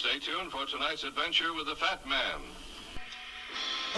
Stay tuned for tonight's adventure with the Fat Man.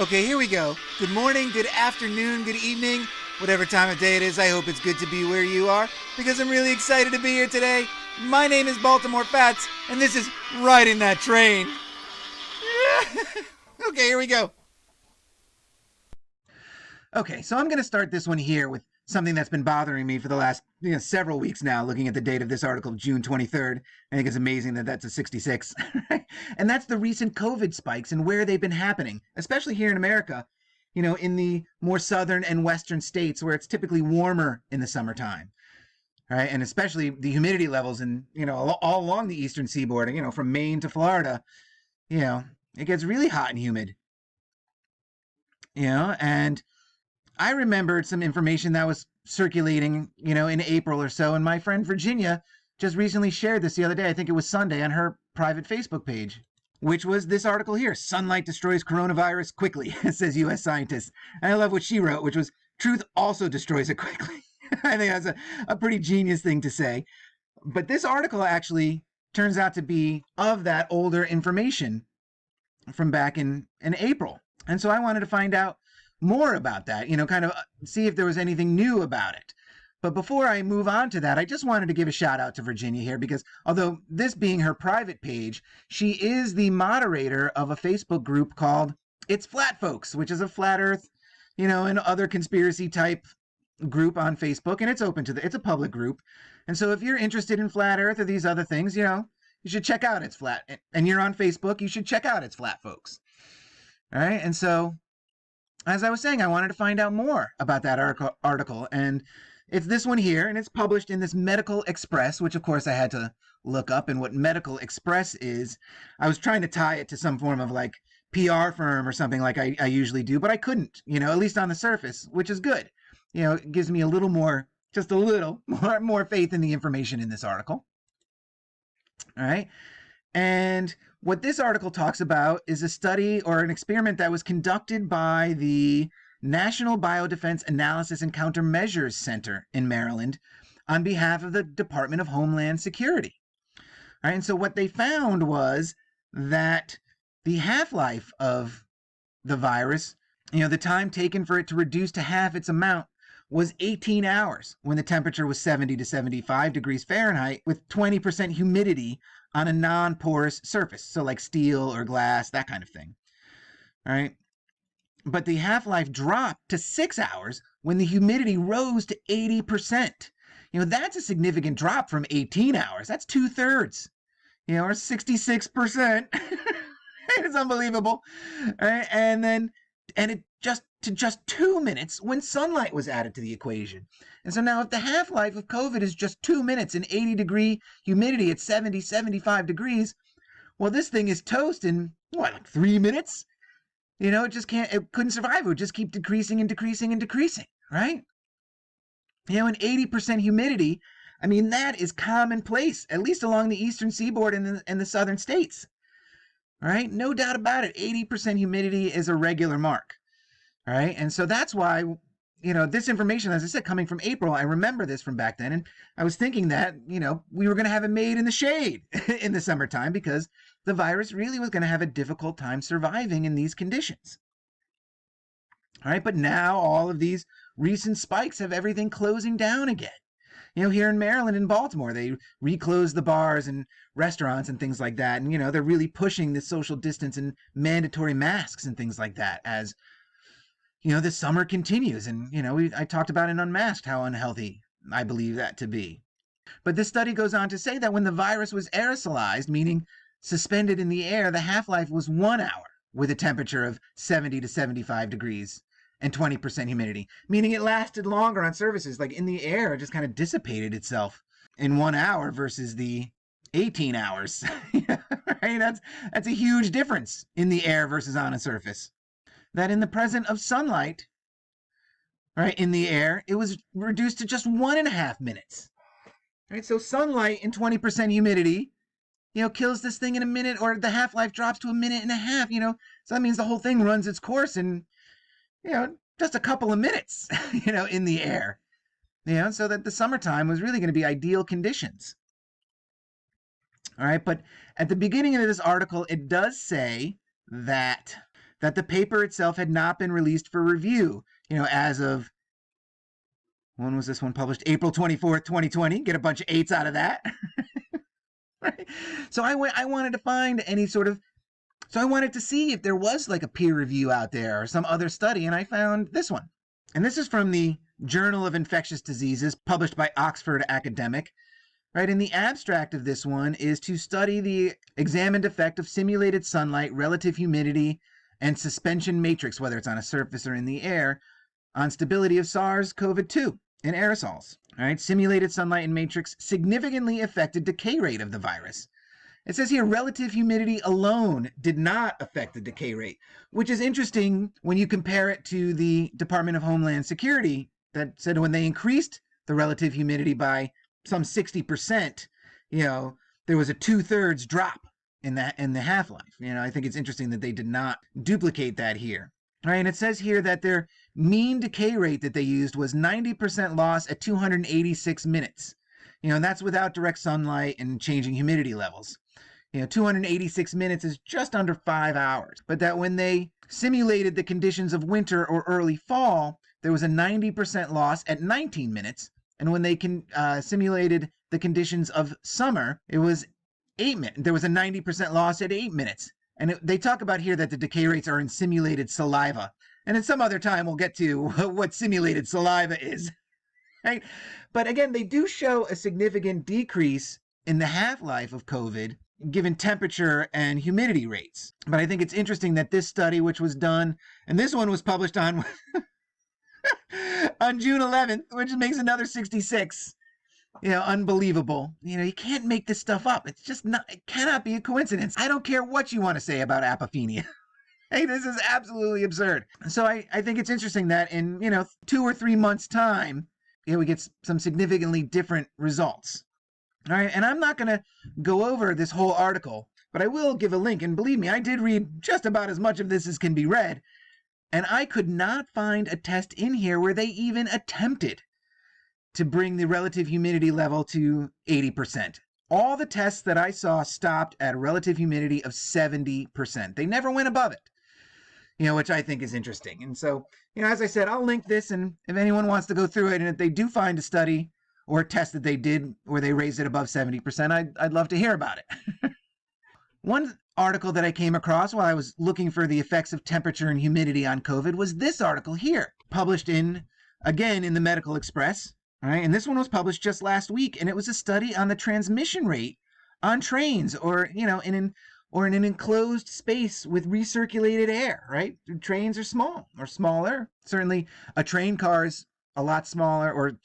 Okay, here we go. Good morning, good afternoon, good evening, whatever time of day it is. I hope it's good to be where you are because I'm really excited to be here today. My name is Baltimore Fats, and this is Riding That Train. Okay, here we go. Okay, so I'm going to start this one here with something that's been bothering me for the last several weeks now, looking at the date of this article, June 23rd. I think it's amazing that that's a 66. And that's the recent COVID spikes and where they've been happening, especially here in America, in the more southern and western states where it's typically warmer in the summertime. Right? And especially the humidity levels in, all along the eastern seaboard, from Maine to Florida, it gets really hot and humid. And I remembered some information that was circulating, in April or so, and my friend Virginia just recently shared this the other day. I think it was Sunday on her private Facebook page, which was this article here: "Sunlight destroys coronavirus quickly," says U.S. scientists. And I love what she wrote, which was, "Truth also destroys it quickly." I think that's a pretty genius thing to say. But this article actually turns out to be of that older information from back in April. And so I wanted to find out more about that, kind of see if there was anything new about it. But before I move on to that, I just wanted to give a shout out to Virginia here because although this being her private page, she is the moderator of a Facebook group called It's Flat Folks, which is a flat earth, and other conspiracy type group on Facebook. And it's open to it's a public group. And so if you're interested in flat earth or these other things, you should check out It's Flat. And you're on Facebook, you should check out It's Flat Folks. All right. And so, as I was saying, I wanted to find out more about that article, and it's this one here, and it's published in this Medical Express, which of course I had to look up. And what Medical Express is, I was trying to tie it to some form of like PR firm or something like I usually do, but I couldn't, at least on the surface, which is good. It gives me a little more, just a little more faith in the information in this article. All right. And what this article talks about is a study or an experiment that was conducted by the National Biodefense Analysis and Countermeasures Center in Maryland on behalf of the Department of Homeland Security. All right, and so what they found was that the half-life of the virus, the time taken for it to reduce to half its amount, was 18 hours when the temperature was 70 to 75 degrees Fahrenheit with 20% humidity on a non-porous surface, so like steel or glass, that kind of thing. All right. But the half-life dropped to 6 hours when the humidity rose to 80%. That's a significant drop from 18 hours. That's 2/3, or 66%. It's unbelievable. All right. And it just 2 minutes when sunlight was added to the equation. And so now if the half-life of COVID is just 2 minutes in 80-degree humidity at 70, 75 degrees, well, this thing is toast in, like 3 minutes? It couldn't survive. It would just keep decreasing and decreasing and decreasing, right? And 80% humidity, I mean, that is commonplace, at least along the eastern seaboard and the southern states. All right, no doubt about it. 80% humidity is a regular mark. All right, and so that's why, this information, as I said, coming from April, I remember this from back then, and I was thinking that, we were going to have it made in the shade in the summertime because the virus really was going to have a difficult time surviving in these conditions. All right, but now all of these recent spikes have everything closing down again. Here in Maryland and Baltimore, they reclosed the bars and restaurants and things like that. And, they're really pushing the social distance and mandatory masks and things like that as, the summer continues. And, I talked about in Unmasked how unhealthy I believe that to be. But this study goes on to say that when the virus was aerosolized, meaning suspended in the air, the half-life was 1 hour with a temperature of 70 to 75 degrees. And 20% humidity, meaning it lasted longer on surfaces. Like in the air, it just kind of dissipated itself in 1 hour versus the 18 hours. Right? That's a huge difference in the air versus on a surface. That in the presence of sunlight, right, in the air, it was reduced to just 1.5 minutes. Right? So sunlight and 20% humidity, kills this thing in a minute, or the half-life drops to 1.5 minutes, So that means the whole thing runs its course in just a couple of minutes, in the air, so that the summertime was really going to be ideal conditions. All right, but at the beginning of this article, it does say that the paper itself had not been released for review, as of, when was this one published? April 24th, 2020. Get a bunch of eights out of that. Right? So I wanted to find any sort of, so I wanted to see if there was like a peer review out there or some other study, and I found this one. And this is from the Journal of Infectious Diseases, published by Oxford Academic. Right, and the abstract of this one is to study the examined effect of simulated sunlight, relative humidity, and suspension matrix, whether it's on a surface or in the air, on stability of SARS-CoV-2 in aerosols. All right, simulated sunlight and matrix significantly affected decay rate of the virus. It says here relative humidity alone did not affect the decay rate, which is interesting when you compare it to the Department of Homeland Security that said when they increased the relative humidity by some 60%, there was a 2/3 drop in the half-life. I think it's interesting that they did not duplicate that here. All right, and it says here that their mean decay rate that they used was 90% loss at 286 minutes. And that's without direct sunlight and changing humidity levels. 286 minutes is just under 5 hours. But that when they simulated the conditions of winter or early fall, there was a 90% loss at 19 minutes. And when they simulated the conditions of summer, it was 8 minutes. There was a 90% loss at 8 minutes. And they talk about here that the decay rates are in simulated saliva. And at some other time, we'll get to what simulated saliva is. Right? But again, they do show a significant decrease in the half-life of COVID, given temperature and humidity rates. But I think it's interesting that this study, which was done, and this one was published on on June 11th, which makes another 66. Unbelievable. You can't make this stuff up. It's just not, it cannot be a coincidence. I don't care what you want to say about apophenia. Hey, this is absolutely absurd. So I think it's interesting that in, 2 or 3 months' time, we get some significantly different results. All right, and I'm not going to go over this whole article, but I will give a link. And believe me, I did read just about as much of this as can be read. And I could not find a test in here where they even attempted to bring the relative humidity level to 80%. All the tests that I saw stopped at a relative humidity of 70%. They never went above it, which I think is interesting. And so, as I said, I'll link this, and if anyone wants to go through it, and if they do find a study or a test that they did where they raised it above 70%, I'd love to hear about it. One article that I came across while I was looking for the effects of temperature and humidity on COVID was this article here, published again in the Medical Express. All right, and this one was published just last week, and it was a study on the transmission rate on trains, or in an enclosed space with recirculated air. Right, trains are small or smaller. Certainly, a train car is a lot smaller, or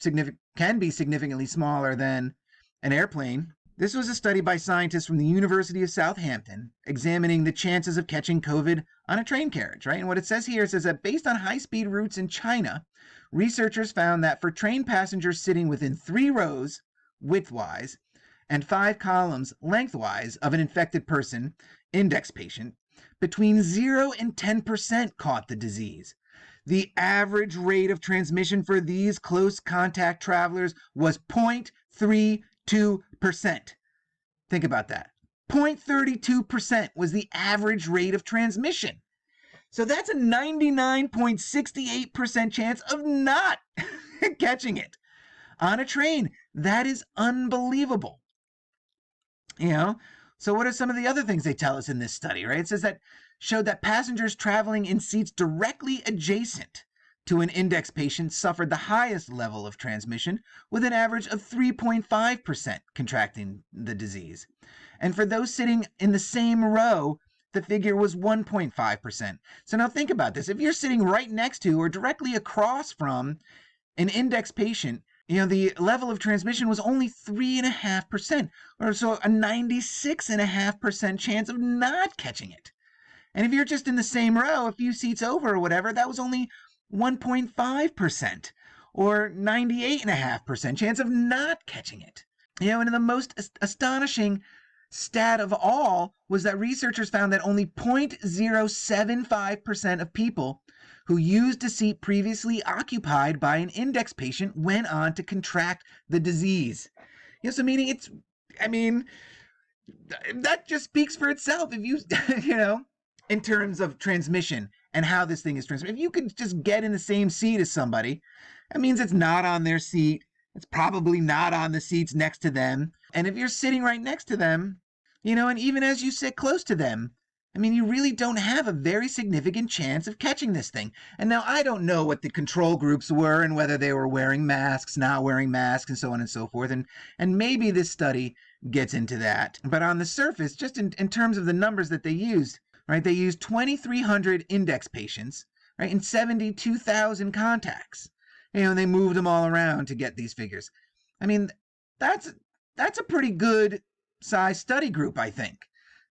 can be significantly smaller than an airplane. This was a study by scientists from the University of Southampton examining the chances of catching COVID on a train carriage, right? And what it says here, it says that based on high-speed routes in China, researchers found that for train passengers sitting within 3 rows widthwise and 5 columns lengthwise of an infected person, index patient, between 0 and 10% caught the disease. The average rate of transmission for these close contact travelers was 0.32%. Think about that. 0.32% was the average rate of transmission. So that's a 99.68% chance of not catching it on a train. That is unbelievable. So what are some of the other things they tell us in this study, right? It says that showed that passengers traveling in seats directly adjacent to an index patient suffered the highest level of transmission, with an average of 3.5% contracting the disease. And for those sitting in the same row, the figure was 1.5%. So now think about this. If you're sitting right next to or directly across from an index patient, the level of transmission was only 3.5%, or so a 96.5% chance of not catching it. And if you're just in the same row, a few seats over or whatever, that was only 1.5%, or 98.5% chance of not catching it. And the most astonishing stat of all was that researchers found that only 0.075% of people who used a seat previously occupied by an index patient went on to contract the disease. So meaning that just speaks for itself. If you, in terms of transmission and how this thing is transmitted, if you could just get in the same seat as somebody, that means it's not on their seat. It's probably not on the seats next to them. And if you're sitting right next to them, and even as you sit close to them, I mean, you really don't have a very significant chance of catching this thing. And now I don't know what the control groups were and whether they were wearing masks, not wearing masks, and so on and so forth. And maybe this study gets into that. But on the surface, just in terms of the numbers that they used, right, they used 2,300 index patients, right, and 72,000 contacts. And they moved them all around to get these figures. I mean, that's a pretty good size study group, I think,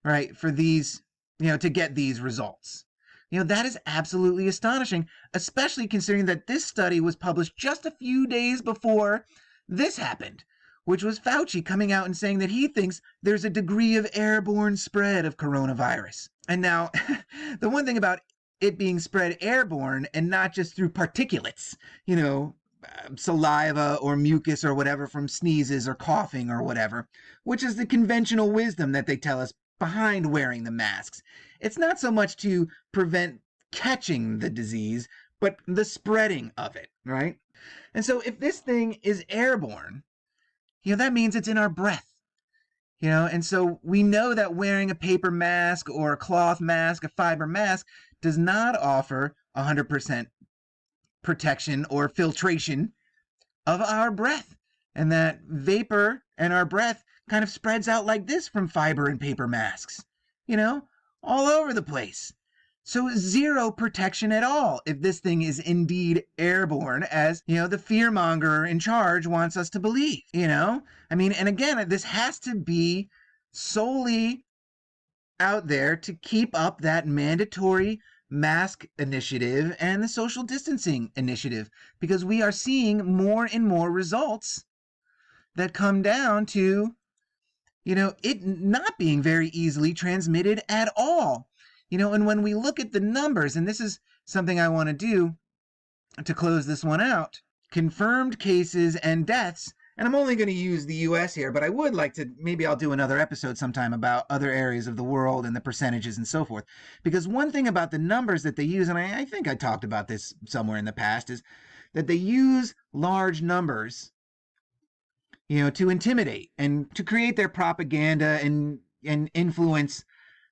right, for these, to get these results. That is absolutely astonishing, especially considering that this study was published just a few days before this happened, which was Fauci coming out and saying that he thinks there's a degree of airborne spread of coronavirus. And now, the one thing about it being spread airborne and not just through particulates, saliva or mucus or whatever from sneezes or coughing or whatever, which is the conventional wisdom that they tell us behind wearing the masks. It's not so much to prevent catching the disease, but the spreading of it, right? And so if this thing is airborne, that means it's in our breath. And so we know that wearing a paper mask or a cloth mask, a fiber mask, does not offer 100% protection or filtration of our breath. And that vapor and our breath kind of spreads out like this from fiber and paper masks, all over the place. So zero protection at all if this thing is indeed airborne, as, the fearmonger in charge wants us to believe, I mean, and again, this has to be solely out there to keep up that mandatory mask initiative and the social distancing initiative, because we are seeing more and more results that come down to, it not being very easily transmitted at all. And when we look at the numbers, and this is something I want to do to close this one out, confirmed cases and deaths, and I'm only going to use the US here, but I would like to, maybe I'll do another episode sometime about other areas of the world and the percentages and so forth. Because one thing about the numbers that they use, and I think I talked about this somewhere in the past, is that they use large numbers, to intimidate and to create their propaganda and influence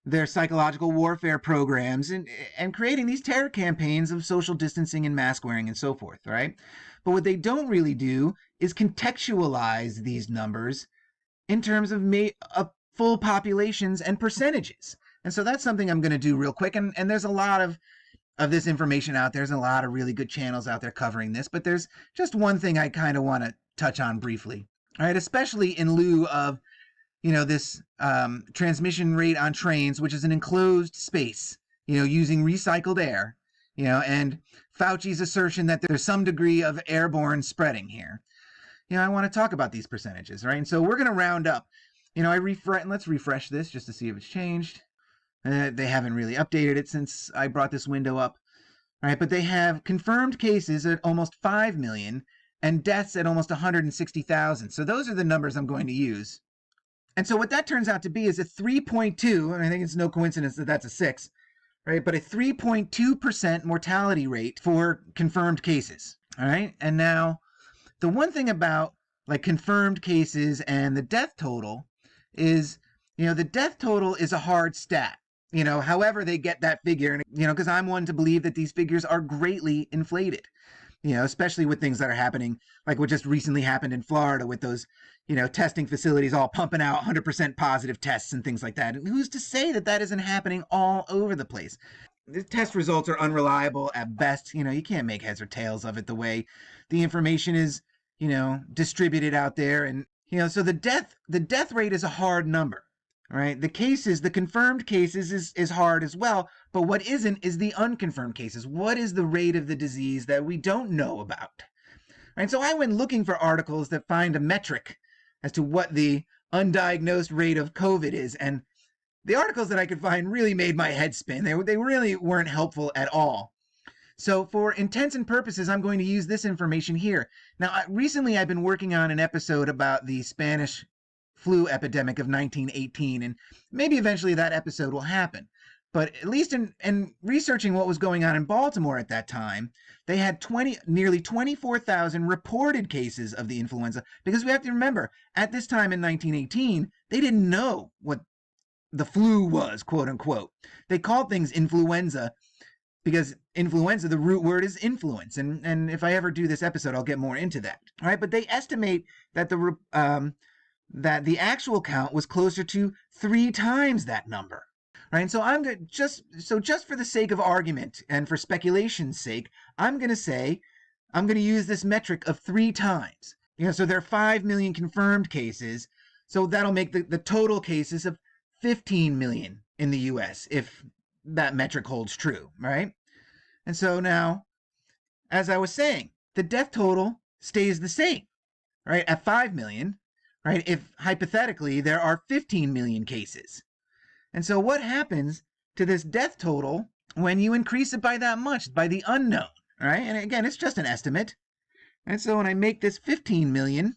their psychological warfare programs and creating these terror campaigns of social distancing and mask wearing and so forth, right? But what they don't really do is contextualize these numbers in terms of full populations and percentages. And so that's something I'm going to do real quick. And there's a lot of this information out there. There's a lot of really good channels out there covering this. But there's just one thing I kind of want to touch on briefly, all right? Especially in lieu of this transmission rate on trains, which is an enclosed space, using recycled air, and Fauci's assertion that there's some degree of airborne spreading here. I want to talk about these percentages, right? And so we're going to round up. Let's refresh this just to see if it's changed. They haven't really updated it since I brought this window up, right? But they have confirmed cases at almost 5 million and deaths at almost 160,000. So those are the numbers I'm going to use. And so what that turns out to be is a 3.2, and I think it's no coincidence that that's a 6, right? But a 3.2% mortality rate for confirmed cases, all right? And now the one thing about like confirmed cases and the death total is, the death total is a hard stat, however they get that figure, and, because I'm one to believe that these figures are greatly inflated, especially with things that are happening, like what just recently happened in Florida with those, testing facilities all pumping out 100% positive tests and things like that. And who's to say that that isn't happening all over the place? The test results are unreliable at best. You can't make heads or tails of it the way the information is, distributed out there. And, so the death rate is a hard number, right? The confirmed cases is hard as well. But what isn't is the unconfirmed cases. What is the rate of the disease that we don't know about? Right? So I went looking for articles that find a metric as to what the undiagnosed rate of COVID is. And the articles that I could find really made my head spin. They really weren't helpful at all. So for intents and purposes, I'm going to use this information here. Now, recently I've been working on an episode about the Spanish flu epidemic of 1918, and maybe eventually that episode will happen. But at least in researching what was going on in Baltimore at that time, they had nearly 24,000 reported cases of the influenza. Because we have to remember, at this time in 1918, they didn't know what the flu was, quote unquote. They called things influenza because influenza, the root word is influence. And if I ever do this episode, I'll get more into that. All right, but they estimate that the actual count was closer to 3 times that number. Right, and so I'm going just for the sake of argument and for speculation's sake, I'm going to use this metric of 3 times. So there are 5 million confirmed cases, so that'll make the total cases of 15 million in the U.S. if that metric holds true, right? And so now, as I was saying, the death total stays the same, right, at 5 million, right? If hypothetically there are 15 million cases. And so what happens to this death total when you increase it by that much, by the unknown, right? And again, it's just an estimate. And so when I make this 15 million,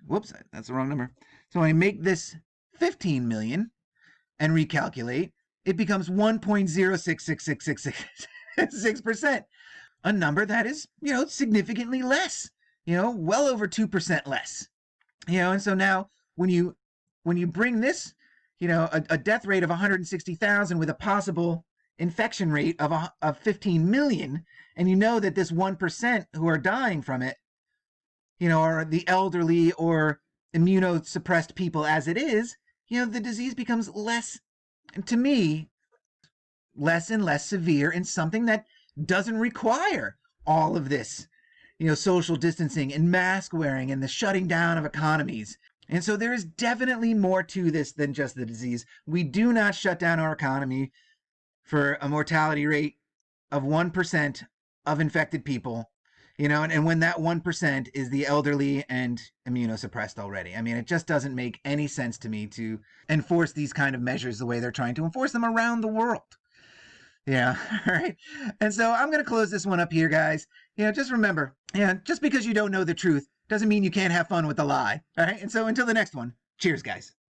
whoops, that's the wrong number. So when I make this 15 million and recalculate, it becomes 1.066666%, a number that is, significantly less, well over 2% less. And so now when you bring this, a death rate of 160,000 with a possible infection rate of 15 million, and you know that this 1% who are dying from it, are the elderly or immunosuppressed people as it is, the disease becomes less, to me, less and less severe and something that doesn't require all of this, social distancing and mask wearing and the shutting down of economies. And so there is definitely more to this than just the disease. We do not shut down our economy for a mortality rate of 1% of infected people, and when that 1% is the elderly and immunosuppressed already. I mean, it just doesn't make any sense to me to enforce these kind of measures the way they're trying to enforce them around the world. Yeah, all right. And so I'm going to close this one up here, guys. Just remember, just because you don't know the truth doesn't mean you can't have fun with the lie. All right. And so until the next one, cheers, guys.